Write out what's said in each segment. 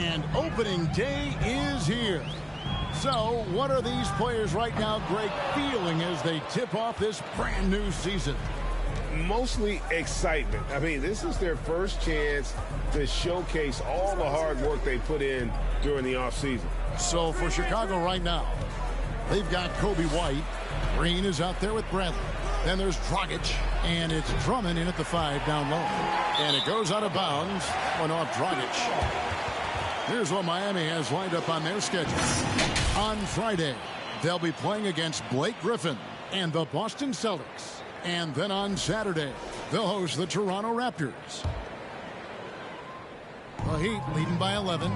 And opening day is here. So what are these players right now, Greg, feeling as they tip off this brand new season? Mostly excitement. I mean, this is their first chance to showcase all the hard work they put in during the offseason. So for Chicago right now, they've got Kobe White. Green is out there with Bradley. Then there's Dragic, and it's Drummond in at the 5 down low. And it goes out of bounds. One off Dragic. Here's what Miami has lined up on their schedule. On Friday, they'll be playing against Blake Griffin and the Boston Celtics. And then on Saturday, they'll host the Toronto Raptors. The Heat leading by 11.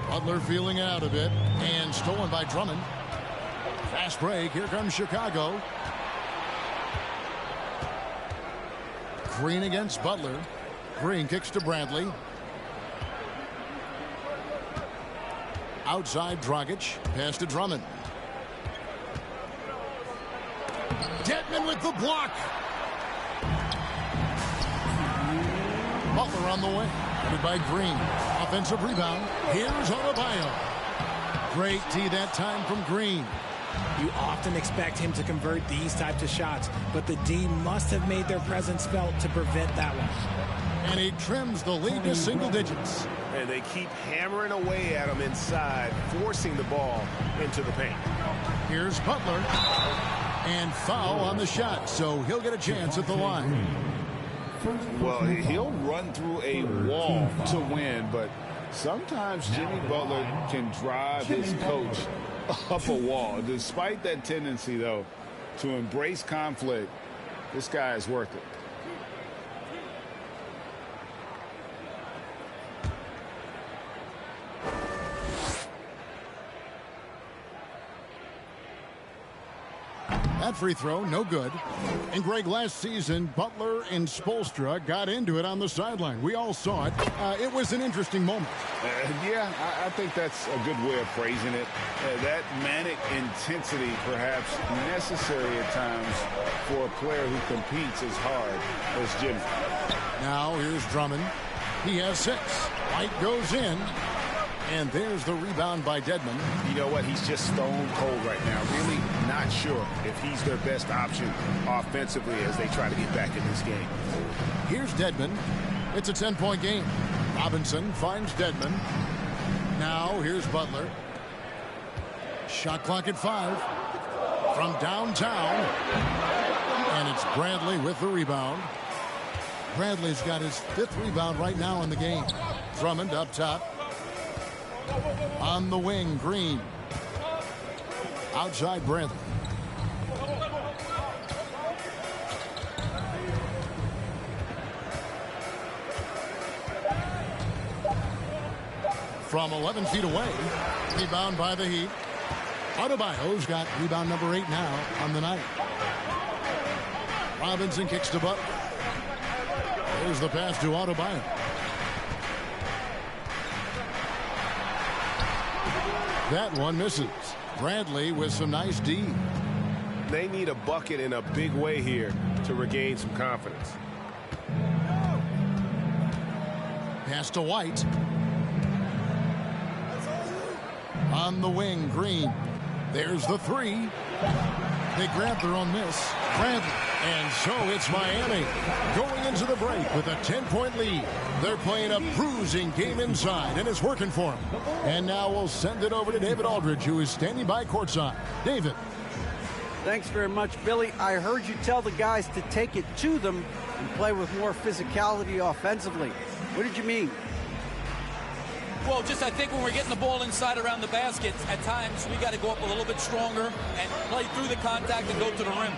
Butler feeling it out a bit and stolen by Drummond. Fast break. Here comes Chicago. Green against Butler. Green kicks to Bradley. Outside Dragic. Pass to Drummond. Dedmon with the block. Butler on the way. Headed by Green. Offensive rebound. Here's Adebayo. Great D that time from Green. You often expect him to convert these types of shots, but the D must have made their presence felt to prevent that one. And he trims the lead to single digits. And they keep hammering away at him inside, forcing the ball into the paint. Here's Butler. And foul on the shot, so he'll get a chance at the line. Well, he'll run through a wall to win, but sometimes Jimmy Butler can drive his coach up a wall. Despite that tendency, though, to embrace conflict, this guy is worth it. That free throw, no good. And Greg, last season, Butler and Spoelstra got into it on the sideline. We all saw it. It was an interesting moment. Yeah, I think that's a good way of phrasing it. That manic intensity, perhaps necessary at times for a player who competes as hard as Jimmy. Now here's Drummond. He has 6. White goes in. And there's the rebound by Dedmon. You know what? He's just stone cold right now. Really not sure if he's their best option offensively as they try to get back in this game. Here's Dedmon. It's a 10-point game. Robinson finds Dedmon. Now here's Butler. Shot clock at 5. From downtown. And it's Bradley with the rebound. Bradley's got his 5th rebound right now in the game. Drummond up top. On the wing, Green. Outside Bradley. From 11 feet away. Rebound by the Heat. Adebayo's got rebound number 8 now on the night. Robinson kicks to Butler. There's the pass to Adebayo. That one misses. Bradley with some nice D. They need a bucket in a big way here to regain some confidence. Pass to White. On the wing, Green. There's the 3. They grab their own miss. Bradley. And so it's Miami going into the break with a 10-point lead. They're playing a bruising game inside, and it's working for them. And now we'll send it over to David Aldridge, who is standing by courtside. David. Thanks very much, Billy. I heard you tell the guys to take it to them and play with more physicality offensively. What did you mean? Well, just I think when we're getting the ball inside around the basket, at times we got to go up a little bit stronger and play through the contact and go to the rim.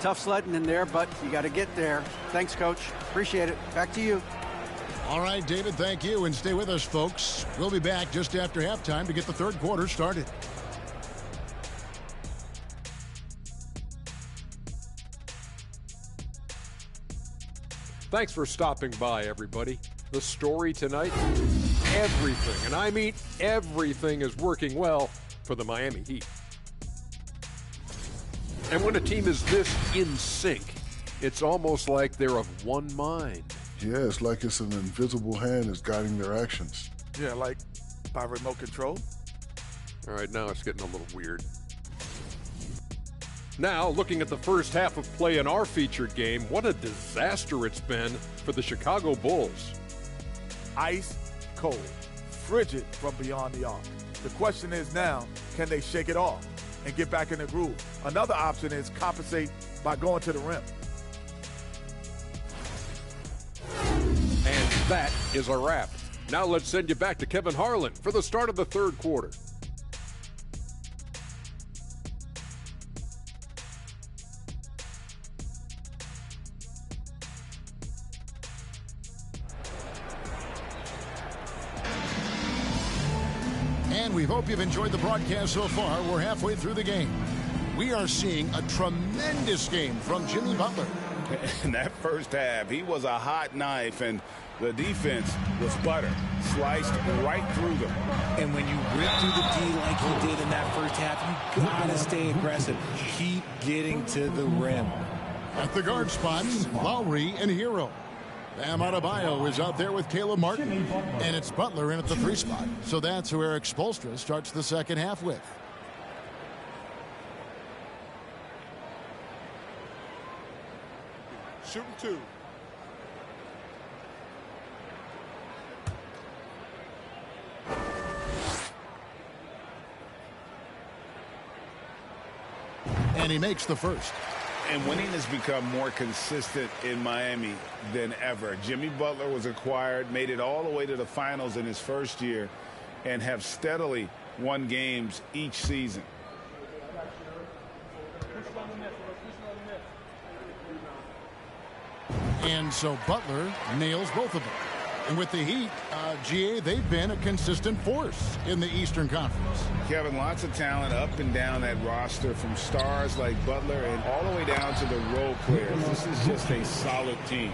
Tough sledding in there, but you got to get there. Thanks, Coach. Appreciate it. Back to you. All right, David, thank you. And stay with us, folks. We'll be back just after halftime to get the third quarter started. Thanks for stopping by, everybody. The story tonight, everything, and I mean everything, is working well for the Miami Heat. And when a team is this in sync, it's almost like they're of one mind. Yeah, it's like it's an invisible hand that's guiding their actions. Yeah, like by remote control. All right, now it's getting a little weird. Now, looking at the first half of play in our featured game, what a disaster it's been for the Chicago Bulls. Ice cold, frigid from beyond the arc. The question is now, can they shake it off and get back in the groove? Another option is compensate by going to the rim. And that is a wrap. Now let's send you back to Kevin Harlan for the start of the third quarter. And we hope you've enjoyed the broadcast so far. We're halfway through the game. We are seeing a tremendous game from Jimmy Butler. In that first half, he was a hot knife, and the defense was butter, sliced right through them. And when you rip through the D like he did in that first half, you gotta stay aggressive. Keep getting to the rim. At the guard spots, Lowry and Hero. Bam Adebayo is out there with Caleb Martin. And it's Butler in at the 3 spot. So that's who Eric Spoelstra starts the second half with. Shooting 2. And he makes the first. And winning has become more consistent in Miami than ever. Jimmy Butler was acquired, made it all the way to the finals in his first year, and have steadily won games each season. And so Butler nails both of them. And with the Heat, GA, they've been a consistent force in the Eastern Conference. Kevin, lots of talent up and down that roster, from stars like Butler and all the way down to the role players. This is just a solid team.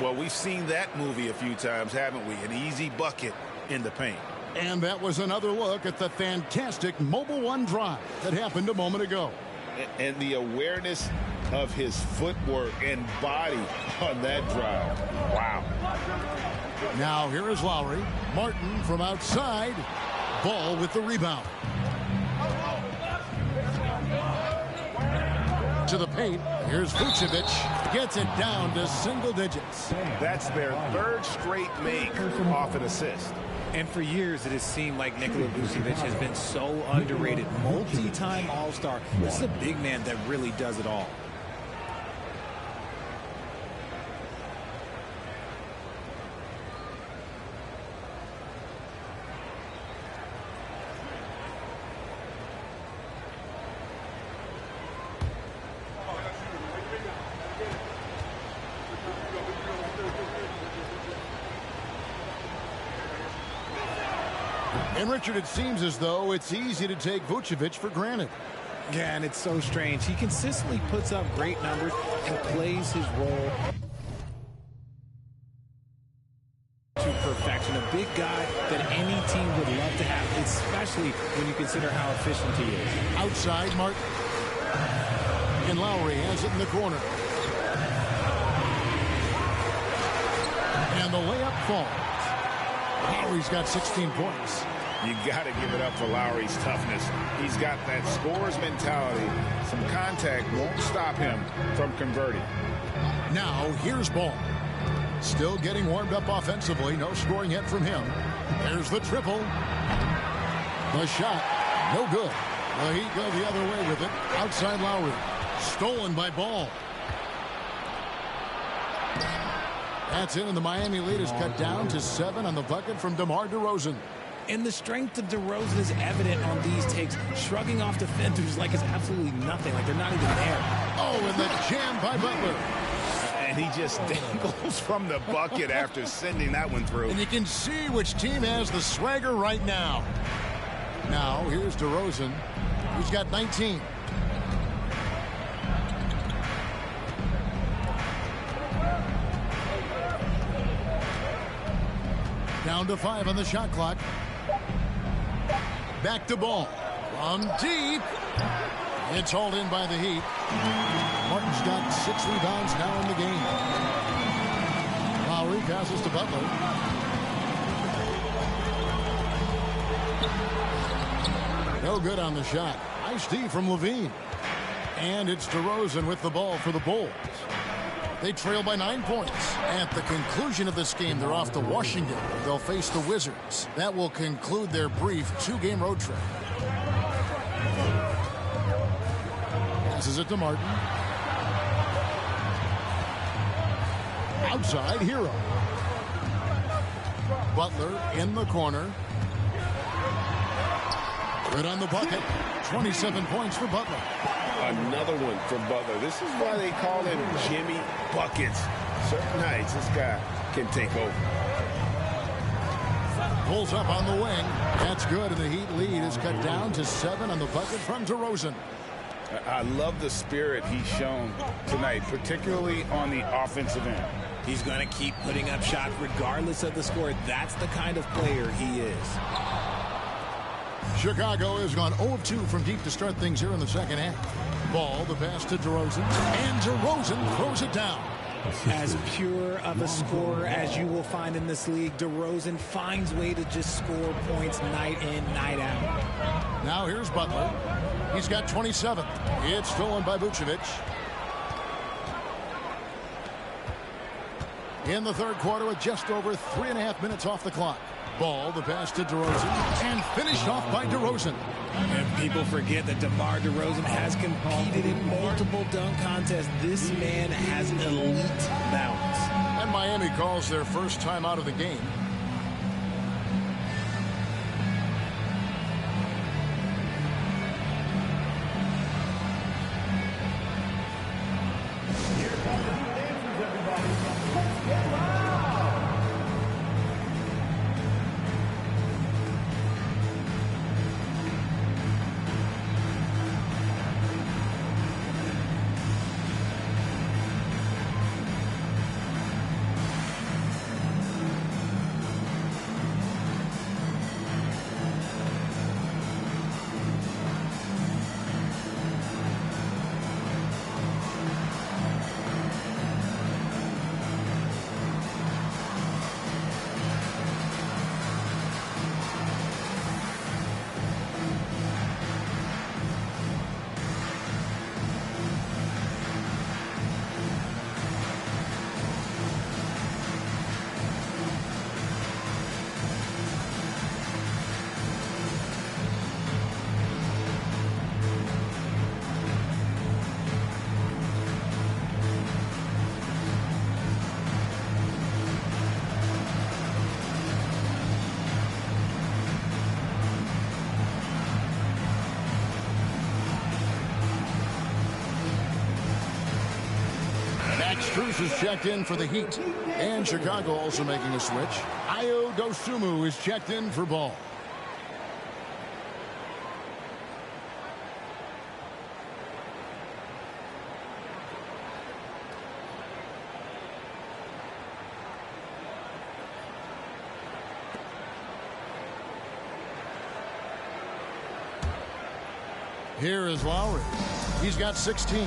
Well, we've seen that movie a few times, haven't we? An easy bucket in the paint. And that was another look at the fantastic Mobile One drive that happened a moment ago. And the awareness of his footwork and body on that drive. Wow. Now here is Lowry. Martin from outside. Ball with the rebound. To the paint. Here's Vucevic. Gets it down to single digits. That's their third straight make off an assist. And for years, it has seemed like Nikola Vucevic has been so underrated. Multi-time All-Star. This is a big man that really does it all. And Richard, it seems as though it's easy to take Vucevic for granted. Yeah, and it's so strange. He consistently puts up great numbers and plays his role to perfection. A big guy that any team would love to have, especially when you consider how efficient he is. Outside, Martin. And Lowry has it in the corner. And the layup falls. Lowry's got 16 points. You got to give it up for Lowry's toughness. He's got that scorer's mentality. Some contact won't stop him from converting. Now, here's Ball. Still getting warmed up offensively. No scoring yet from him. There's the triple. The shot. No good. The Heat go the other way with it. Outside Lowry. Stolen by Ball. That's in, and the Miami lead is cut down to 7 on the bucket from DeMar DeRozan. And the strength of DeRozan is evident on these takes, shrugging off defenders like it's absolutely nothing, like they're not even there. Oh, and the jam by Butler. And he just dangles from the bucket after sending that one through. And you can see which team has the swagger right now. Now, here's DeRozan, who's got 19. Down to 5 on the shot clock. Back to Ball. From deep. It's hauled in by the Heat. Martin's got 6 rebounds now in the game. Lowry passes to Butler. No good on the shot. Nice D from Levine. And it's DeRozan with the ball for the Bulls. They trail by 9 points. At the conclusion of this game, they're off to Washington. They'll face the Wizards. That will conclude their brief 2-game road trip. Passes it to Martin. Outside, Hero. Butler in the corner. Good on the bucket. 27 points for Butler. Another one for Butler. This is why they call him Jimmy Buckets. Certain nights, this guy can take over. Pulls up on the wing. That's good, and the Heat lead is cut down to 7 on the bucket from DeRozan. I love the spirit he's shown tonight, particularly on the offensive end. He's going to keep putting up shots regardless of the score. That's the kind of player he is. Chicago has gone 0 of 2 from deep to start things here in the second half. Ball, the pass to DeRozan, and DeRozan throws it down. As pure of a scorer as you will find in this league, DeRozan finds way to just score points night in, night out. Now here's Butler. He's got 27. It's stolen by Vucevic. In the third quarter with just over 3.5 minutes off the clock. Ball, the pass to DeRozan, and finished off by DeRozan. And people forget that DeMar DeRozan has competed in multiple dunk contests. This man has elite balance. And Miami calls their first time out of the game. Strus is checked in for the Heat. And Chicago also making a switch. Ayo Dosunmu is checked in for Ball. Here is Lowry. He's got 16.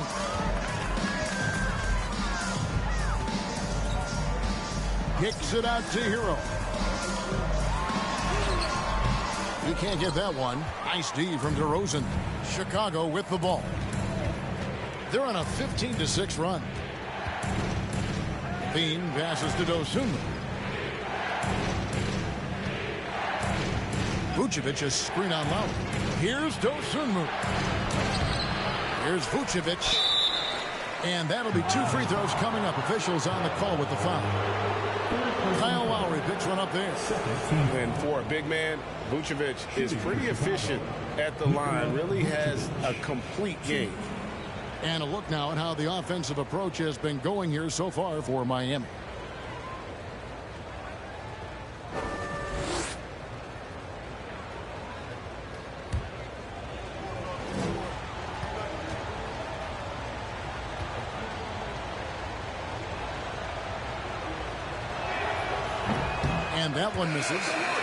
Kicks it out to Hero. You can't get that one. Nice D from DeRozan. Chicago with the ball. They're on a 15-6 run. Bean passes to Dosunmu. Vucevic is screen on Lowry. Here's Dosunmu. Here's Vucevic. And that'll be 2 free throws coming up. Officials on the call with the foul. Kyle Lowry picks one up there. And for a big man, Vucevic is pretty efficient at the line. Really has a complete game. And a look now at how the offensive approach has been going here so far for Miami. And that one misses.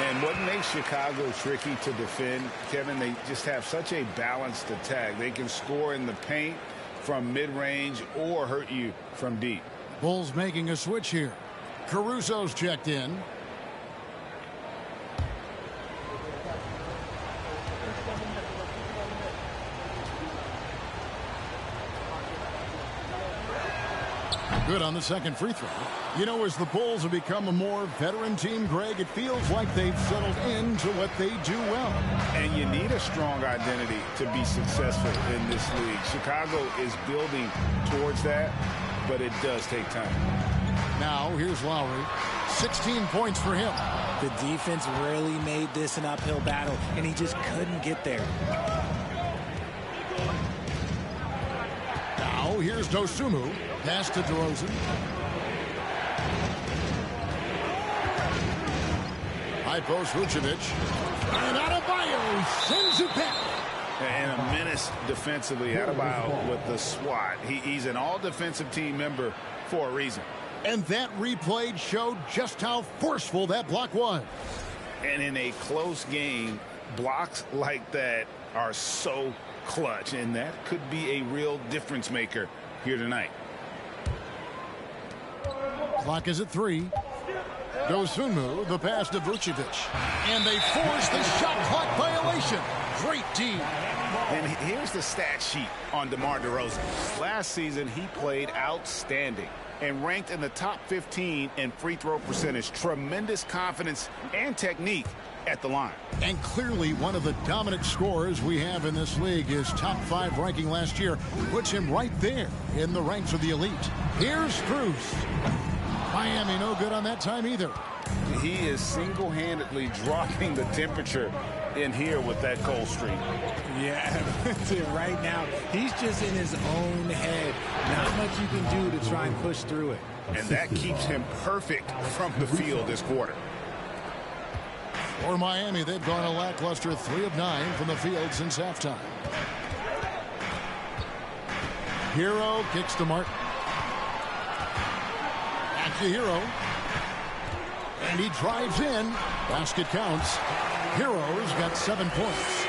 And what makes Chicago tricky to defend, Kevin, they just have such a balanced attack. They can score in the paint from mid-range or hurt you from deep. Bulls making a switch here. Caruso's checked in. Good on the second free throw. You know, as the Bulls have become a more veteran team, Greg, it feels like they've settled into what they do well. And you need a strong identity to be successful in this league. Chicago is building towards that, but it does take time. Now, here's Lowry. 16 points for him. The defense really made this an uphill battle, and he just couldn't get there. Now, here's Dosunmu. Pass to DeRozan. High post Vucevic. And Adebayo sends it back. And a menace defensively. Adebayo with the swat. He's an all-defensive team member for a reason. And that replay showed just how forceful that block was. And in a close game, blocks like that are so clutch. And that could be a real difference maker here tonight. Clock is at 3. Dosunmu, the pass to Vucevic. And they force the shot clock violation. Great D. And here's the stat sheet on DeMar DeRozan. Last season, he played outstanding and ranked in the top 15 in free throw percentage. Tremendous confidence and technique at the line. And clearly one of the dominant scorers we have in this league. His top 5 ranking last year puts him right there in the ranks of the elite. Here's Strus. Miami no good on that time either. He is single-handedly dropping the temperature in here with that cold streak. Yeah, right now, he's just in his own head. Not much you can do to try and push through it. And that keeps him perfect from the field this quarter. For Miami, they've gone a lackluster 3 of 9 from the field since halftime. Hero kicks to Martin. Back to Hero. And he drives in. Basket counts. Hero's got 7 points.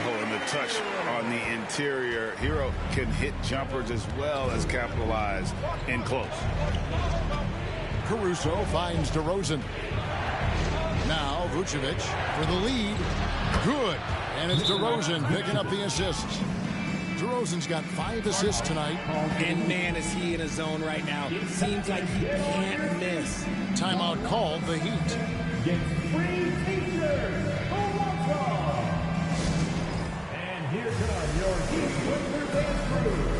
Oh, and the touch on the interior. Hero can hit jumpers as well as capitalize in close. Caruso finds DeRozan. Now Vucevic for the lead. Good. And it's DeRozan picking up the assists. DeRozan's got 5 assists tonight. And man, is he in a zone right now. Seems like he can't miss. Timeout called, the Heat. And here come your Heat winners and crew.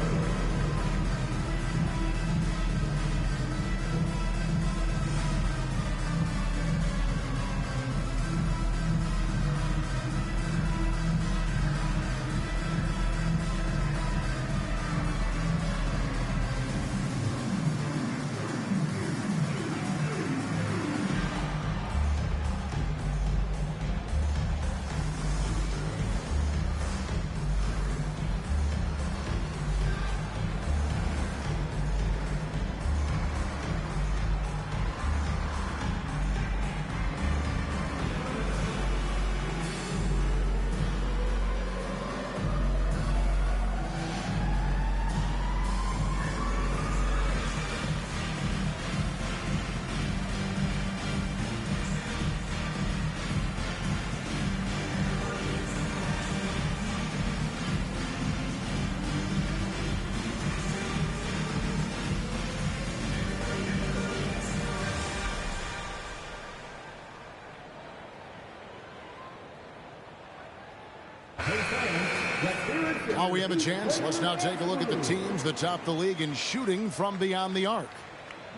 While we have a chance, let's now take a look at the teams that top the league in shooting from beyond the arc.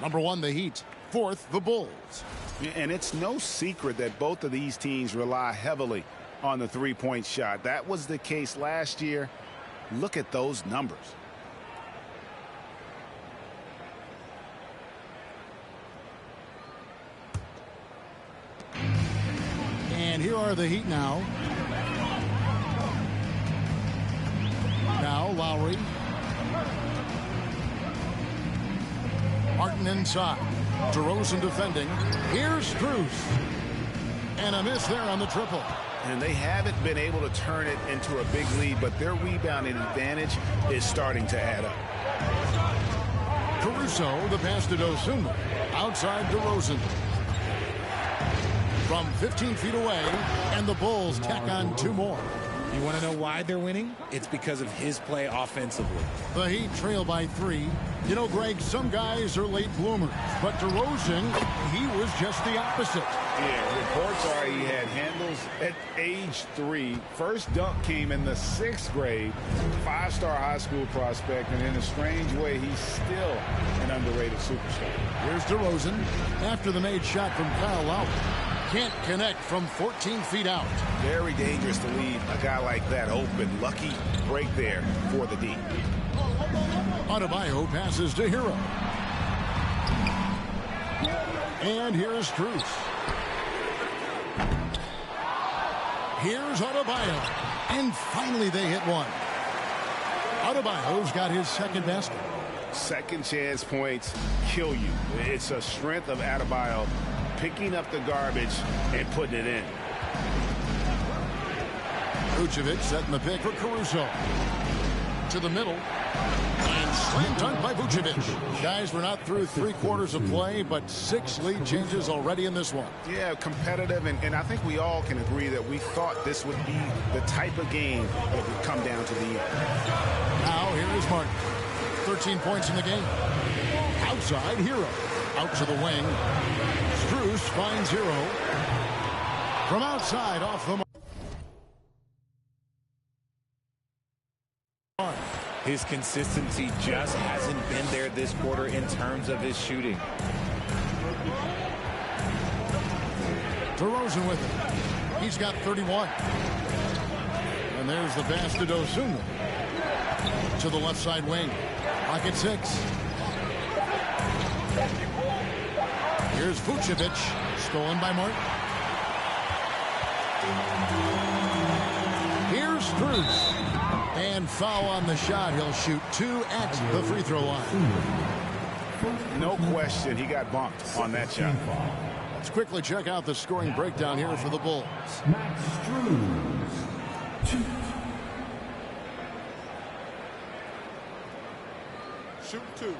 Number 1, the Heat. 4th, the Bulls. And it's no secret that both of these teams rely heavily on the three-point shot. That was the case last year. Look at those numbers. And here are the Heat now. Now Lowry. Martin inside. DeRozan defending. Here's Strus. And a miss there on the triple. And they haven't been able to turn it into a big lead, but their rebounding advantage is starting to add up. Caruso, the pass to Dosunmu. Outside DeRozan. From 15 feet away, and the Bulls tack on 2 more. You want to know why they're winning? It's because of his play offensively. The Heat trail by 3. You know, Greg, some guys are late bloomers, but DeRozan, he was just the opposite. Yeah, reports are he had handles at age 3. First dunk came in the 6th grade. 5-star high school prospect, and in a strange way, he's still an underrated superstar. Here's DeRozan after the made shot from Kyle Lowry. Can't connect from 14 feet out. Very dangerous to leave a guy like that open. Lucky break there for the D. Adebayo passes to Hero. And here's Strus. Here's Adebayo. And finally they hit one. Adebayo's got his second basket. Second chance points kill you. It's a strength of Adebayo picking up the garbage and putting it in. Vucevic setting the pick for Caruso. To the middle. And slam dunk by Vucevic. Guys, we're not through 3 quarters of play, but 6 lead changes already in this one. Yeah, competitive, and I think we all can agree that we thought this would be the type of game that would come down to the end. Now, here is Martin. 13 points in the game. Outside, Hero. Out to the wing. Strus finds Hero. From outside, off the mark. His consistency just hasn't been there this quarter in terms of his shooting. DeRozan with it. He's got 31. And there's the pass to Dosunmu. To the left side wing. Pocket 6. Here's Vucevic. Stolen by Martin. Here's Strus. And foul on the shot. He'll shoot 2 at the free throw line. No question, he got bumped on that shot. Let's quickly check out the scoring breakdown here for the Bulls. Max Strus. Shoot 2.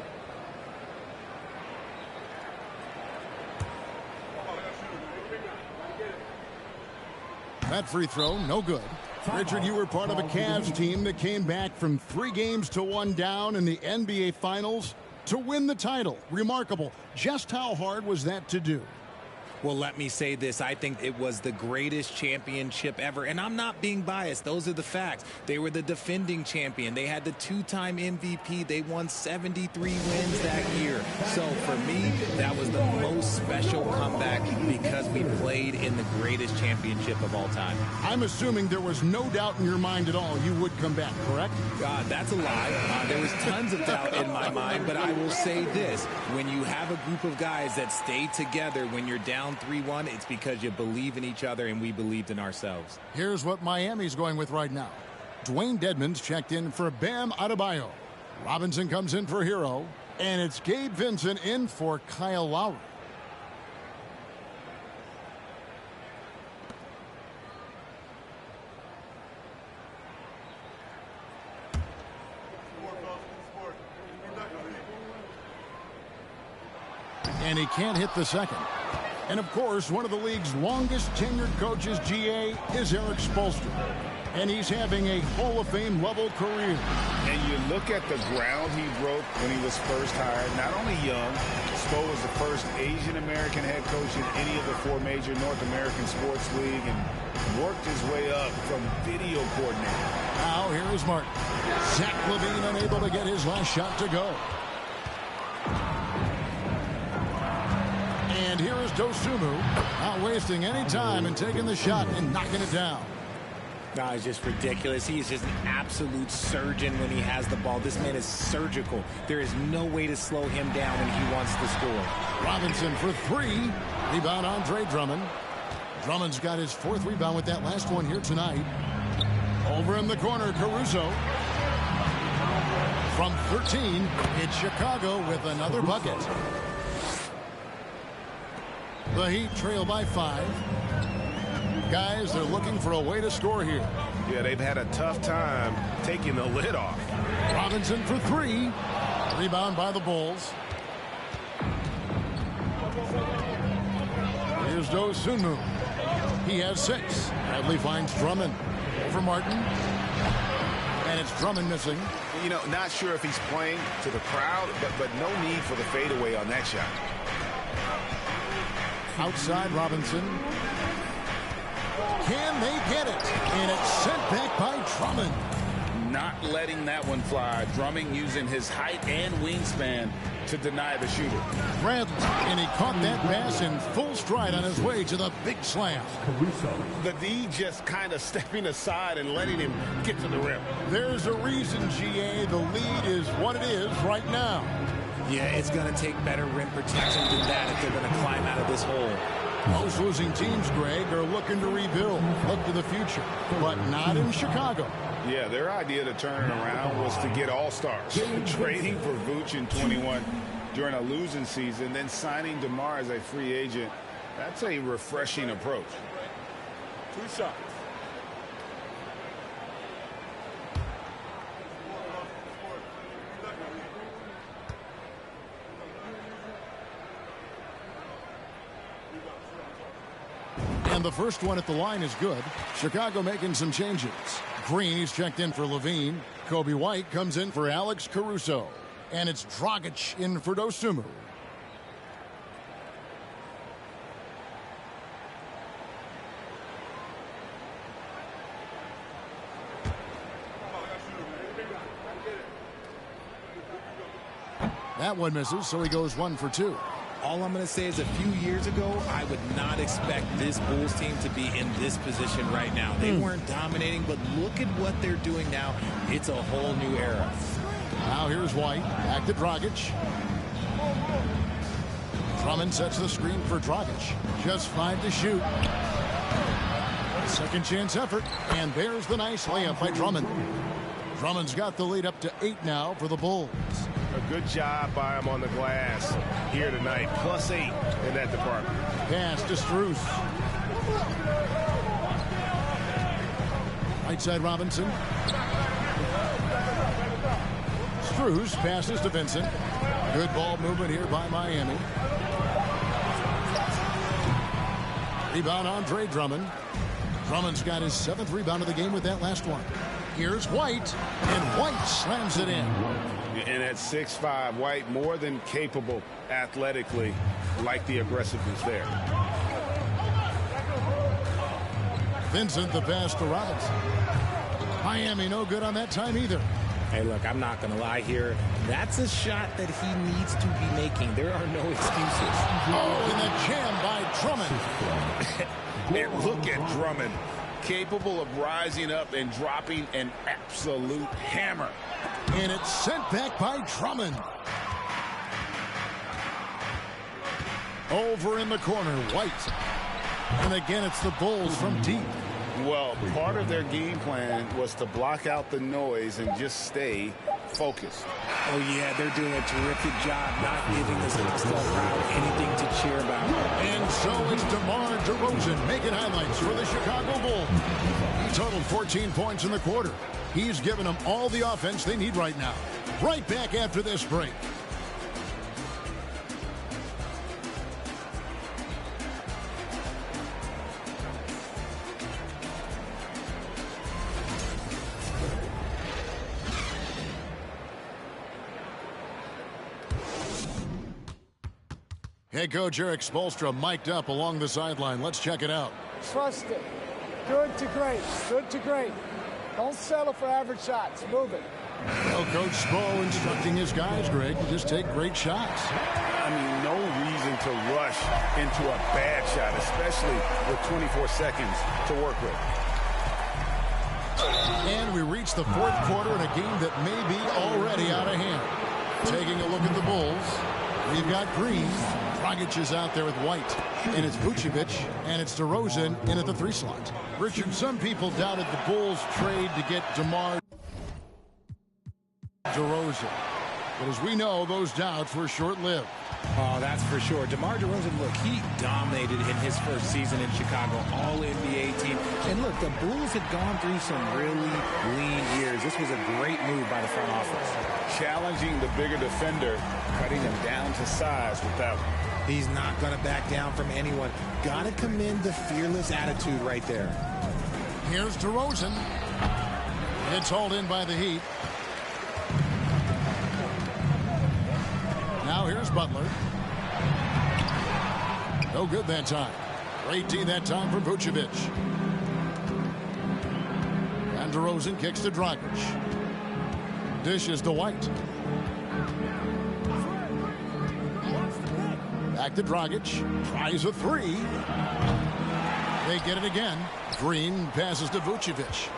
That free throw, no good. Richard, you were part of a Cavs team that came back from 3 games to 1 down in the NBA Finals to win the title. Remarkable. Just how hard was that to do? Well, let me say this. I think it was the greatest championship ever. And I'm not being biased. Those are the facts. They were the defending champion. They had the 2-time MVP. They won 73 wins that year. So for me, that was the most special comeback because we played in the greatest championship of all time. I'm assuming there was no doubt in your mind at all you would come back, correct? That's a lie. There was tons of doubt in my mind, but I will say this. When you have a group of guys that stay together when you're down 3-1, it's because you believe in each other and we believed in ourselves. Here's what Miami's going with right now. Dwayne Dedmon's checked in for Bam Adebayo. Robinson comes in for Hero. And it's Gabe Vincent in for Kyle Lowry. And he can't hit the second. And, of course, one of the league's longest tenured coaches, GA, is Eric Spoelstra. And he's having a Hall of Fame level career. And you look at the ground he broke when he was first hired. Not only young, Spo was the first Asian-American head coach in any of the 4 major North American sports league and worked his way up from video coordinator. Now here is Martin. Zach LaVine unable to get his last shot to go. And here is Dosunmu, not wasting any time and taking the shot and knocking it down. It's just ridiculous. He is just an absolute surgeon when he has the ball. This man is surgical. There is no way to slow him down when he wants to score. Robinson for 3. Rebound Andre Drummond. Drummond's got his 4th rebound with that last one here tonight. Over in the corner, Caruso. From 13, it's Chicago with another bucket. The Heat trail by 5. Guys, they're looking for a way to score here. Yeah, they've had a tough time taking the lid off. Robinson for 3. Rebound by the Bulls. Here's Dosunmu. He has 6. Bradley finds Drummond. Over Martin. And it's Drummond missing. You know, not sure if he's playing to the crowd, but no need for the fadeaway on that shot. Outside Robinson. Can they get it? And it's sent back by Drummond. Not letting that one fly. Drummond using his height and wingspan to deny the shooter. Bradley, and he caught that pass in full stride on his way to the big slam. The D just kind of stepping aside and letting him get to the rim. There's a reason, GA, the lead is what it is right now. Yeah, it's going to take better rim protection than that if they're going to climb out of this hole. Most losing teams, Greg, are looking to rebuild, look to the future, but not in Chicago. Yeah, their idea to turn it around was to get all-stars. Trading for Vooch in 21 during a losing season, then signing DeMar as a free agent. That's a refreshing approach. 2 shots. And the first one at the line is good. Chicago making some changes. Green, he's checked in for Levine. Coby White comes in for Alex Caruso. And it's Dragic in for Dosunmu. That one misses, so he goes 1 for 2. All I'm going to say is a few years ago, I would not expect this Bulls team to be in this position right now. They weren't dominating, but look at what they're doing now. It's a whole new era. Now here's White. Back to Dragic. Drummond sets the screen for Dragic. Just 5 to shoot. Second chance effort. And there's the nice layup by Drummond. Drummond's got the lead up to 8 now for the Bulls. A good job by him on the glass here tonight. +8 in that department. Pass to Strus. Right side Robinson. Strus passes to Vincent. Good ball movement here by Miami. Rebound Andre Drummond. Drummond's got his 7th rebound of the game with that last one. Here's White, and White slams it in. And at 6'5", White more than capable athletically, like the aggressiveness there. Vincent the pass to Robinson. Miami no good on that time either. Hey, look, I'm not going to lie here. That's a shot that he needs to be making. There are no excuses. Oh, and the jam by Drummond. And look at Drummond, capable of rising up and dropping an absolute hammer. And it's sent back by Drummond. Over in the corner, White. And again, it's the Bulls from deep. Well, part of their game plan was to block out the noise and just stay focused. Oh, yeah, they're doing a terrific job not giving this hostile crowd anything to cheer about. And so it's DeMar DeRozan making highlights for the Chicago Bulls. He totaled 14 points in the quarter. He's given them all the offense they need right now. Right back after this break. Head coach Eric Spoelstra mic'd up along the sideline. Let's check it out. Trust it. Good to great. Good to great. Don't settle for average shots. Move it. Well, Coach Spo instructing his guys, Greg, to just take great shots. I mean, no reason to rush into a bad shot, especially with 24 seconds to work with. And we reach the 4th quarter in a game that may be already out of hand. Taking a look at the Bulls, we've got Green. Dragic is out there with White. And it's Vucevic, and it's DeRozan in at the 3 slot. Richard, some people doubted the Bulls trade to get DeMar DeRozan. But as we know, those doubts were short-lived. Oh, that's for sure. DeMar DeRozan, look, he dominated in his first season in Chicago, all-NBA team. And look, the Bulls had gone through some really lean years. This was a great move by the front office. Challenging the bigger defender, cutting him down to size with that one. He's not going to back down from anyone. Got to commend the fearless attitude right there. Here's DeRozan. It's hauled in by the Heat. Now here's Butler. No good that time. Great D that time from Vucevic. And DeRozan kicks to Dragic. Dishes to White. Back to Dragic. Tries a three. They get it again. Green passes to Vucevic.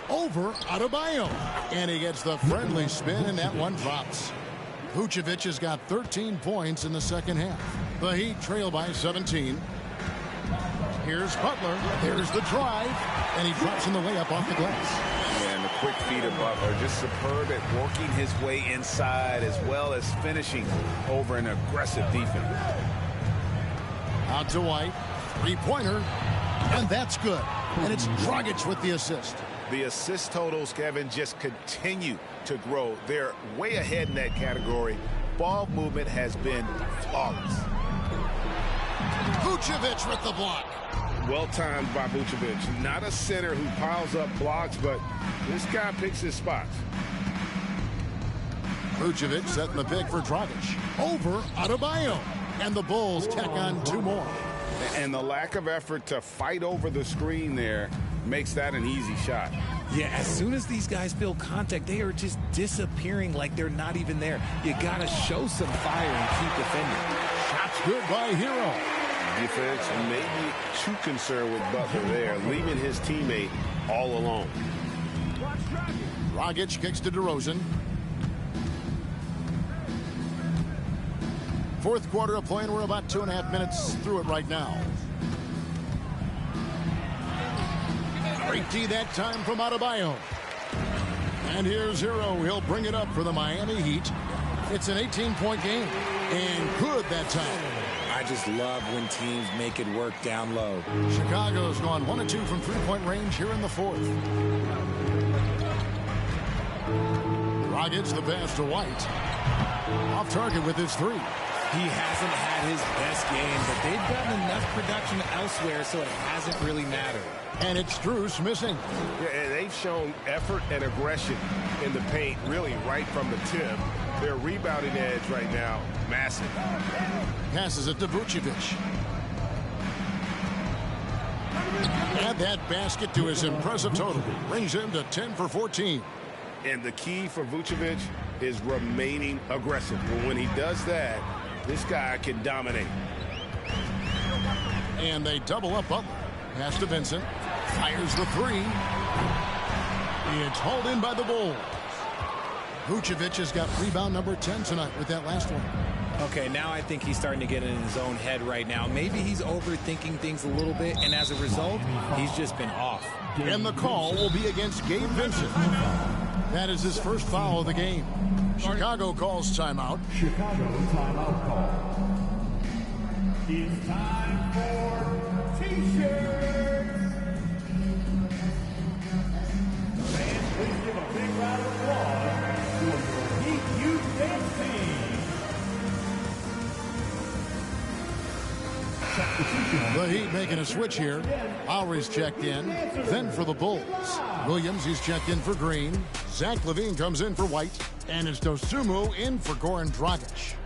Over Adebayo. And he gets the friendly spin, and that one drops. Vucevic has got 13 points in the second half. The Heat trail by 17. Here's Butler. There's the drive. And he drops in the layup off the glass. And the quick feed of Butler, just superb at working his way inside as well as finishing over an aggressive defense. Out to White. Three-pointer. And that's good. And it's Dragic with the assist. The assist totals, Kevin, just continue to grow. They're way ahead in that category. Ball movement has been flawless. Vucevic with the block. Well timed by Vucevic. Not a center who piles up blocks, but this guy picks his spots. Vucevic setting the pick for Dragic. Over Adebayo. And the Bulls tack on two more. And the lack of effort to fight over the screen there makes that an easy shot. Yeah, as soon as these guys feel contact, they are just disappearing like they're not even there. You got to show some fire and keep defending. Shots good by Hero. Defense maybe too concerned with Butler there, leaving his teammate all alone. Dragic kicks to DeRozan. Fourth quarter of play, and we're about 2.5 minutes through it right now. Great D that time from Adebayo. And here's Hero. He'll bring it up for the Miami Heat. It's an 18-point game. And good that time. I just love when teams make it work down low. Chicago's gone 1 of 2 from three-point range here in the fourth. Dragic the pass to White. Off target with his three. He hasn't had his best game, but they've gotten enough production elsewhere, so it hasn't really mattered. And it's Strus missing. Yeah, and they've shown effort and aggression in the paint, really right from the tip. Their rebounding edge right now, massive. Passes it to Vucevic. Add that basket to his impressive total. Brings him to 10 for 14. And the key for Vucevic is remaining aggressive. But when he does that, this guy can dominate. And they double up Butler. Pass to Vincent. Fires the three. It's hauled in by the Bulls. Vucevic has got rebound number 10 tonight with that last one. Okay, now I think he's starting to get in his own head right now. Maybe he's overthinking things a little bit, and as a result, he's just been off. And the call will be against Gabe Vincent. That is his first foul of the game. Chicago calls timeout. Chicago timeout call. It's time for T-shirts. Fans, please give a big round of applause for your Heat Youth Dance Team. The Heat making a switch here. Lowry's checked in. Then for the Bulls. Williams, he's checked in for Green. Zach LaVine comes in for White. And it's Dosunmu in for Goran Dragic.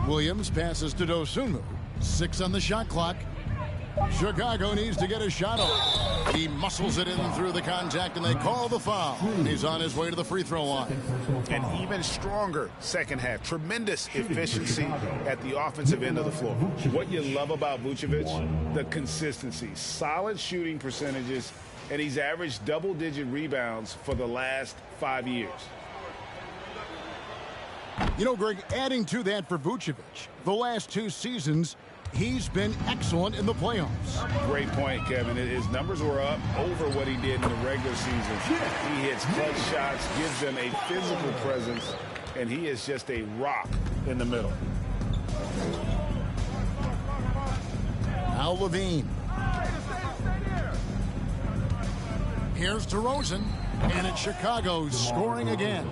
Williams passes to Dosunmu. 6 on the shot clock. Chicago needs to get a shot off. He muscles it in through the contact, and they call the foul. He's on his way to the free throw line. An even stronger second half. Tremendous efficiency at the offensive end of the floor. What you love about Vucevic, the consistency. Solid shooting percentages, and he's averaged double-digit rebounds for the last 5 years. You know, Greg, adding to that for Vucevic, the last 2 seasons, he's been excellent in the playoffs. Great point, Kevin. His numbers were up over what he did in the regular season. He hits clutch shots, gives them a physical presence, and he is just a rock in the middle. Now Levine. Here's DeRozan, and it's Chicago scoring again.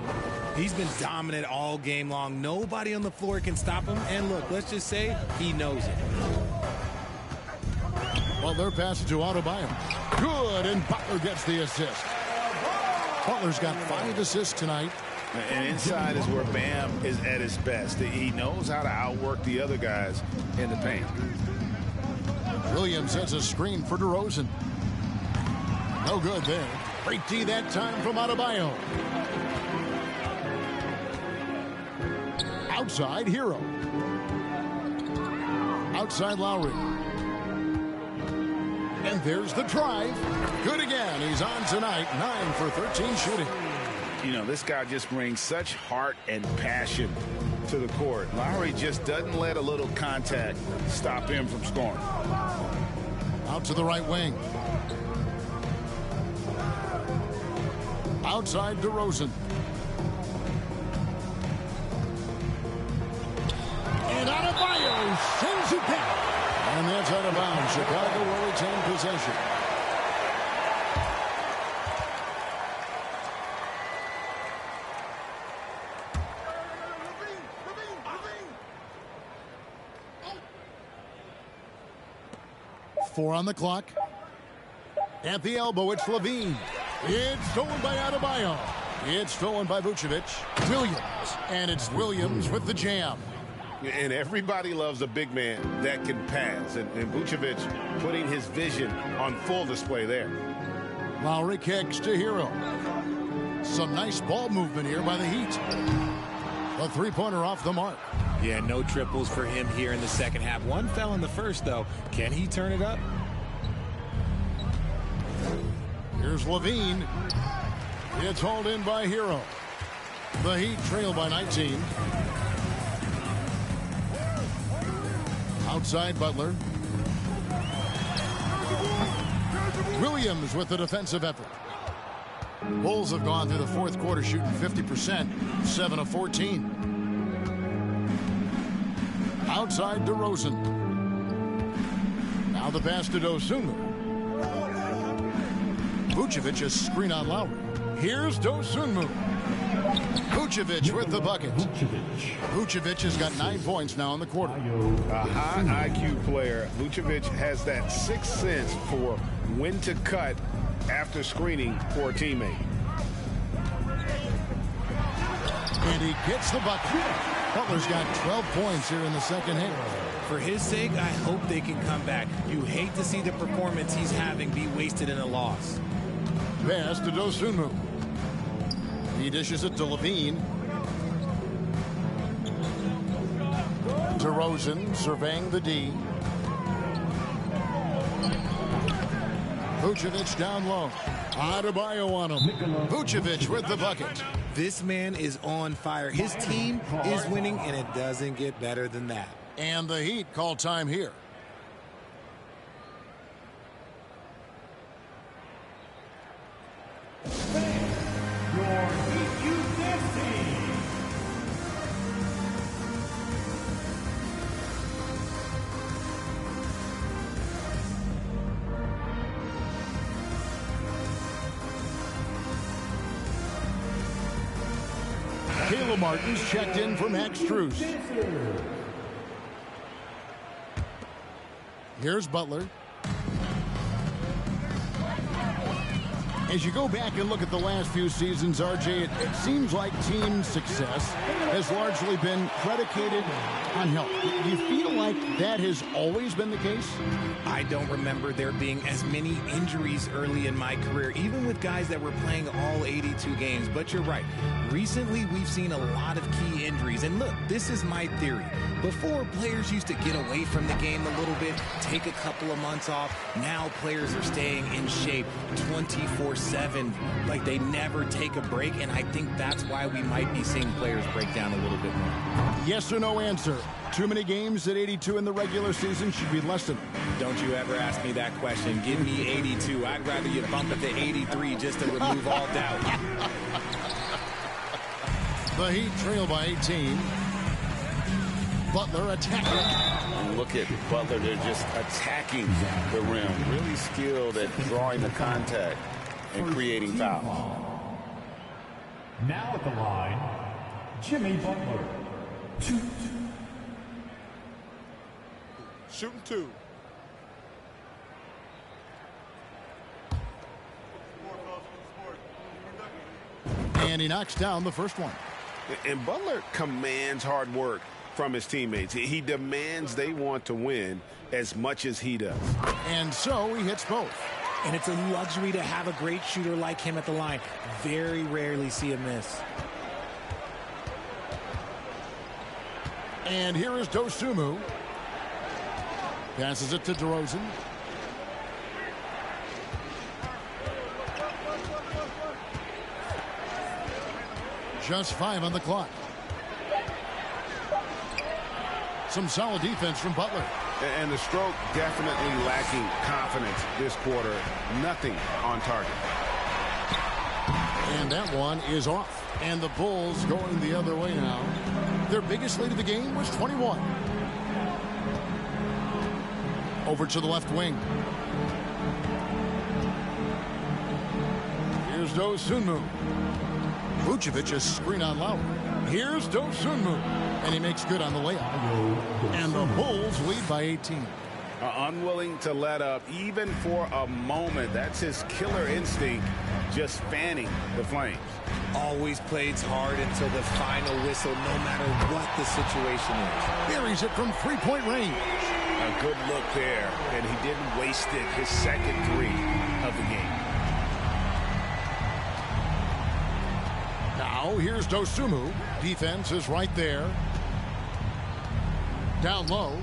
He's been dominant all game long. Nobody on the floor can stop him. And look, let's just say he knows it. Butler passes to Adebayo. Good, and Butler gets the assist. Butler's got 5 assists tonight. And inside is where Bam is at his best. He knows how to outwork the other guys in the paint. Williams has a screen for DeRozan. No good there. Great D that time from Adebayo. Outside, Hero. Outside, Lowry. And there's the drive. Good again. He's on tonight. 9 for 13 shooting. You know, this guy just brings such heart and passion to the court. Lowry just doesn't let a little contact stop him from scoring. Out to the right wing. Outside, DeRozan. And Adebayo sends it back. And that's out of bounds. Chicago will retain possession. Four on the clock. At the elbow, it's Levine. It's stolen by Adebayo. It's stolen by Vucevic. Williams. And it's Williams with the jam. And everybody loves a big man that can pass. And Vucevic putting his vision on full display there. Lowry kicks to Hero. Some nice ball movement here by the Heat. A three-pointer off the mark. Yeah, no triples for him here in the second half. One fell in the first, though. Can he turn it up? Here's Levine. It's hauled in by Hero. The Heat trail by 19. Outside Butler. Williams with the defensive effort. Bulls have gone through the fourth quarter shooting 50%, 7 of 14. Outside DeRozan. Now the pass to Dosunmu. Vucevic a screen on Lowry. Here's Dosunmu. Vucevic with the bucket. Vucevic has got 9 points now in the quarter. A high IQ player. Vucevic has that sixth sense for when to cut after screening for a teammate. And he gets the bucket. Butler's got 12 points here in the second half. For his sake, I hope they can come back. You hate to see the performance he's having be wasted in a loss. Pass to Dosunmu. He dishes it to Levine. DeRozan surveying the D. Vucevic down low. Adebayo on him. Vucevic with the bucket. This man is on fire. His team is winning, and it doesn't get better than that. And the Heat call time here. Your Heat Youth Dance Team. Caleb Martin's checked in for Max Strus. Here's Butler. As you go back and look at the last few seasons, RJ, it seems like team success has largely been predicated on health. Do you feel like that has always been the case? I don't remember there being as many injuries early in my career, even with guys that were playing all 82 games. But you're right. Recently, we've seen a lot of key injuries. And look, this is my theory. Before, players used to get away from the game a little bit, take a couple of months off. Now players are staying in shape 24/7, like they never take a break. And I think that's why we might be seeing players break down a little bit more. Yes or no answer. Too many games at 82 in the regular season should be lessened. Don't you ever ask me that question. Give me 82. I'd rather you bump it to 83 just to remove all doubt. The Heat trail by 18. Butler attacking. And look at Butler. They're just attacking the rim. Really skilled at drawing the contact and creating fouls. Now at the line, Jimmy Butler. Shooting 2. And he knocks down the first one. And Butler commands hard work from his teammates. He demands they want to win as much as he does. And so he hits both. And it's a luxury to have a great shooter like him at the line. Very rarely see him miss. And here is Dosunmu. Passes it to DeRozan. Just 5 on the clock. Some solid defense from Butler. And the stroke definitely lacking confidence this quarter. Nothing on target. And that one is off. And the Bulls going the other way now. Their biggest lead of the game was 21. Over to the left wing. Here's Dosunmu. Vucevic is screen on Lowry. Here's Dosunmu. And he makes good on the layup. And the Bulls lead by 18. Unwilling to let up even for a moment. That's his killer instinct, just fanning the flames. Always plays hard until the final whistle, no matter what the situation is. Buries it from three-point range. A good look there, and he didn't waste it. His second 3 of the game. Now here's Dosunmu. Defense is right there. Down low.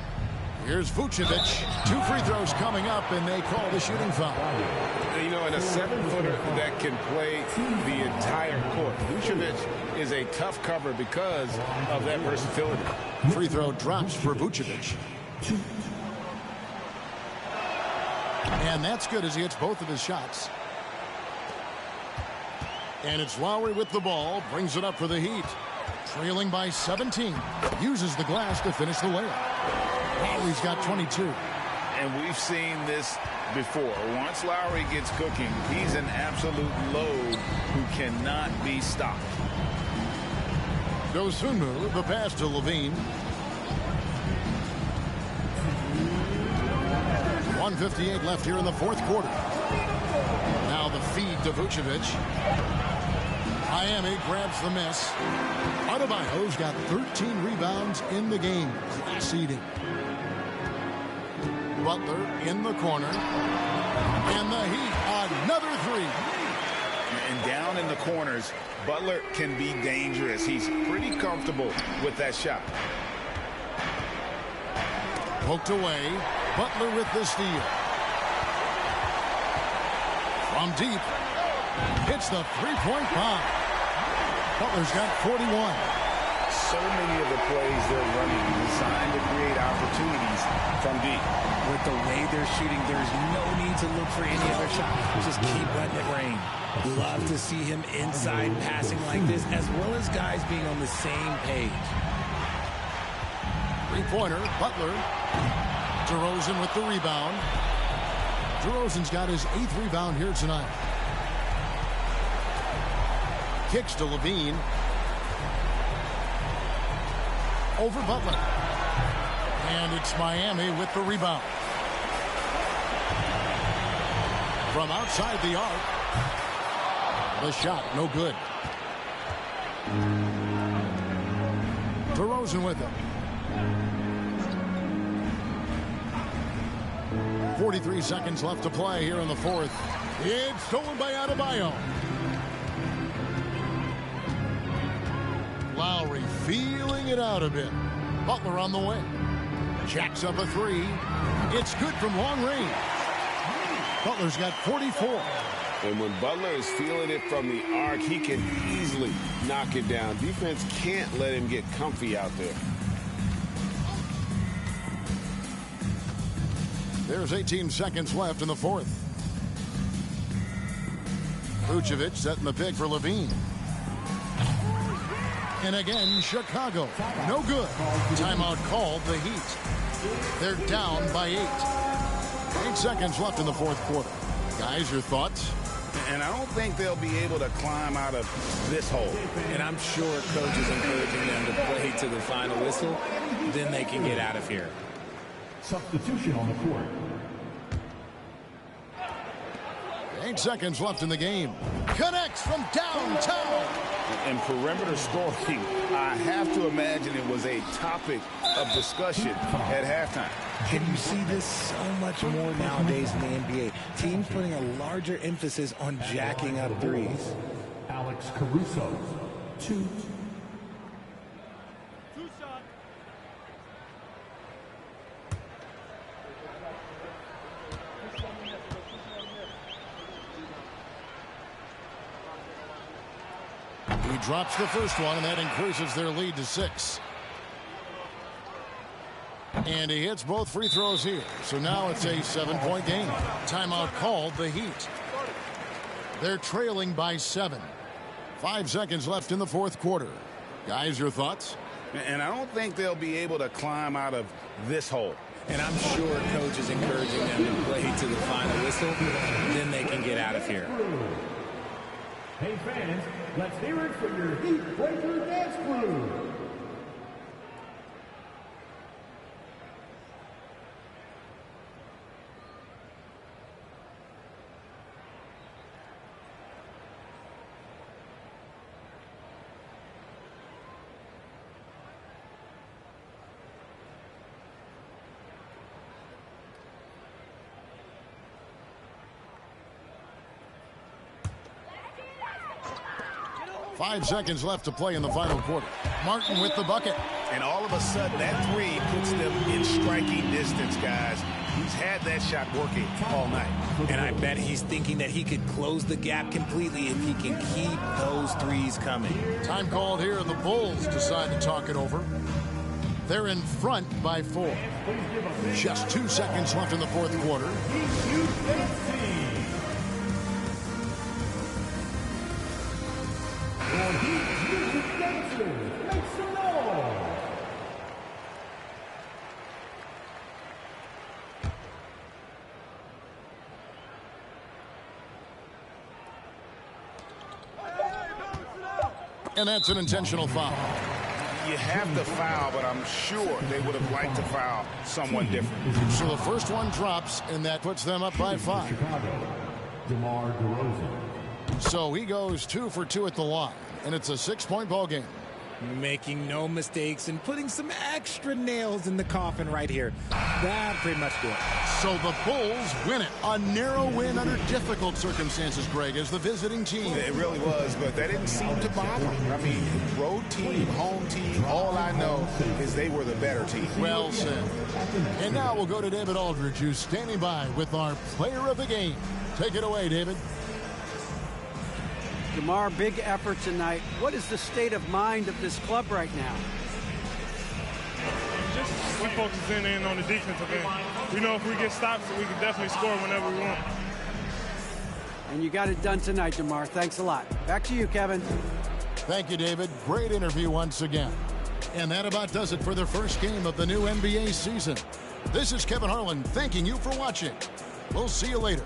Here's Vucevic. 2 free throws coming up, and they call the shooting foul. You know, and a 7-footer that can play the entire court. Vucevic is a tough cover because of that versatility. Free throw drops for Vucevic. And that's good as he hits both of his shots. And it's Lowry with the ball. Brings it up for the Heat. Trailing by 17. Uses the glass to finish the layup. Lowry's got 22. And we've seen this before. Once Lowry gets cooking, he's an absolute load who cannot be stopped. Dosunmu, the pass to Levine. 1:58 left here in the fourth quarter. Now the feed to Vucevic. Miami grabs the miss. Adebayo's got 13 rebounds in the game. Class eating. Butler in the corner. And the Heat, another 3. And down in the corners, Butler can be dangerous. He's pretty comfortable with that shot. Poked away. Butler with the steal. From deep. Hits the three-point bomb. Butler's got 41. So many of the plays they're running designed to create opportunities from deep. With the way they're shooting, there's no need to look for any other shot. Just keep letting it rain. Love to see him inside passing like this, as well as guys being on the same page. Three-pointer, Butler. DeRozan with the rebound. DeRozan's got his 8th rebound here tonight. Kicks to Levine. Over Butler. And it's Miami with the rebound. From outside the arc. The shot, no good. DeRozan with him. 43 seconds left to play here in the fourth. It's stolen by Adebayo. Lowry feeling it out a bit. Butler on the wing. Jacks up a three. It's good from long range. Butler's got 44. And when Butler is feeling it from the arc, he can easily knock it down. Defense can't let him get comfy out there. There's 18 seconds left in the fourth. Vucevic setting the pick for Levine. And again, Chicago. No good. Timeout called, the Heat. They're down by 8. 8 seconds left in the fourth quarter. Guys, your thoughts? And I don't think they'll be able to climb out of this hole. And I'm sure coach is encouraging them to play to the final whistle. Then they can get out of here. Substitution on the court. 8 seconds left in the game. Connects from downtown. And perimeter scoring, I have to imagine it was a topic of discussion at halftime. And you see this so much more nowadays in the NBA. Teams putting a larger emphasis on jacking up threes. Alex Caruso, 2. He drops the first one, and that increases their lead to 6. And he hits both free throws here. So now it's a 7-point game. Timeout called, the Heat. They're trailing by 7. 5 seconds left in the fourth quarter. Guys, your thoughts? And I don't think they'll be able to climb out of this hole. And I'm sure coach is encouraging them to play to the final whistle. Then they can get out of here. Hey fans, let's hear it for your Heat Breaker Dance Crew. Five seconds left to play in the final quarter. Martin with the bucket. And all of a sudden, that three puts them in striking distance, guys. He's had that shot working all night. And I bet he's thinking that he could close the gap completely if he can keep those threes coming. Time called here. The Bulls decide to talk it over. They're in front by 4. Just 2 seconds left in the fourth quarter. And that's an intentional foul. You have to foul, but I'm sure they would have liked to foul someone different. So the first one drops, and that puts them up by 5. Chicago, DeMar DeRozan. So he goes 2 for 2 at the line, and it's a 6-point ball game. Making no mistakes and putting some extra nails in the coffin right here. That pretty much did. So the Bulls win it. A narrow win under difficult circumstances, Greg, as the visiting team. It really was, but that didn't seem to bother them. I mean, road team, home team, all I know is they were the better team. Well said. And now we'll go to David Aldridge, who's standing by with our player of the game. Take it away, David. DeMar, big effort tonight. What is the state of mind of this club right now? We focus in on the defensive end. We know if we get stops, we can definitely score whenever we want. And you got it done tonight, DeMar. Thanks a lot. Back to you, Kevin. Thank you, David. Great interview once again. And that about does it for the first game of the new NBA season. This is Kevin Harlan thanking you for watching. We'll see you later.